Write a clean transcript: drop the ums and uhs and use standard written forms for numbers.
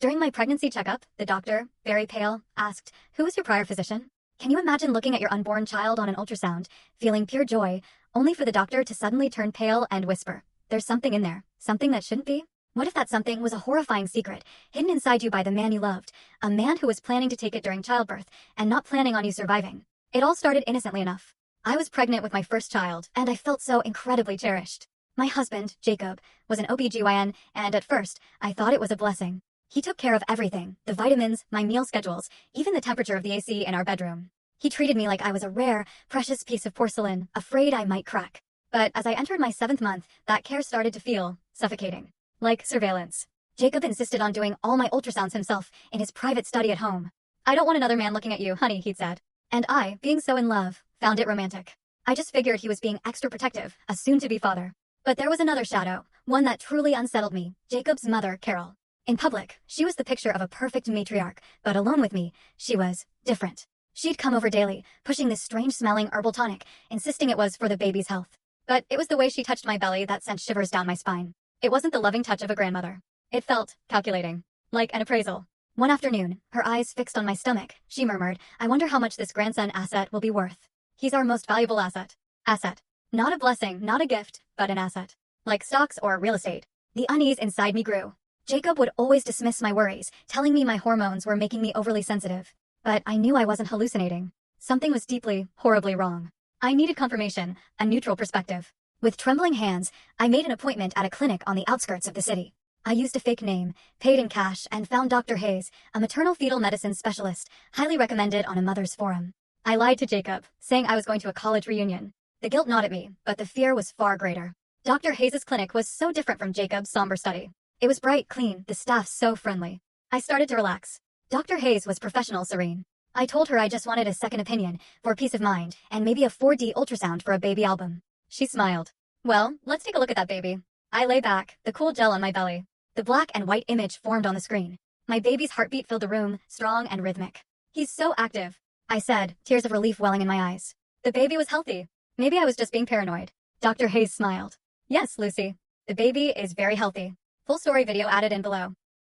During my pregnancy checkup, the doctor, very pale, asked, "Who was your prior physician?" Can you imagine looking at your unborn child on an ultrasound, feeling pure joy, only for the doctor to suddenly turn pale and whisper, "There's something in there, something that shouldn't be"? What if that something was a horrifying secret, hidden inside you by the man you loved, a man who was planning to take it during childbirth, and not planning on you surviving? It all started innocently enough. I was pregnant with my first child, and I felt so incredibly cherished. My husband, Jacob, was an OB/GYN, and at first, I thought it was a blessing. He took care of everything, the vitamins, my meal schedules, even the temperature of the AC in our bedroom. He treated me like I was a rare, precious piece of porcelain, afraid I might crack. But as I entered my 7th month, that care started to feel suffocating. Like surveillance. Jacob insisted on doing all my ultrasounds himself in his private study at home. "I don't want another man looking at you, honey," he'd said. And I, being so in love, found it romantic. I just figured he was being extra protective, a soon-to-be father. But there was another shadow, one that truly unsettled me, Jacob's mother, Carol. In public, she was the picture of a perfect matriarch, but alone with me, she was different. She'd come over daily, pushing this strange-smelling herbal tonic, insisting it was for the baby's health. But it was the way she touched my belly that sent shivers down my spine. It wasn't the loving touch of a grandmother. It felt calculating, like an appraisal. One afternoon, her eyes fixed on my stomach, she murmured, "I wonder how much this grandson asset will be worth. He's our most valuable asset." Asset. Not a blessing, not a gift, but an asset. Like stocks or real estate. The unease inside me grew. Jacob would always dismiss my worries, telling me my hormones were making me overly sensitive. But I knew I wasn't hallucinating. Something was deeply, horribly wrong. I needed confirmation, a neutral perspective. With trembling hands, I made an appointment at a clinic on the outskirts of the city. I used a fake name, paid in cash, and found Dr. Hayes, a maternal fetal medicine specialist, highly recommended on a mother's forum. I lied to Jacob, saying I was going to a college reunion. The guilt gnawed at me, but the fear was far greater. Dr. Hayes' clinic was so different from Jacob's somber study. It was bright, clean, the staff so friendly. I started to relax. Dr. Hayes was professional serene. I told her I just wanted a second opinion, for peace of mind, and maybe a 4D ultrasound for a baby album. She smiled. "Well, let's take a look at that baby." I lay back, the cool gel on my belly. The black and white image formed on the screen. My baby's heartbeat filled the room, strong and rhythmic. "He's so active," I said, tears of relief welling in my eyes. The baby was healthy. Maybe I was just being paranoid. Dr. Hayes smiled. "Yes, Lucy. The baby is very healthy." Full story video added in below.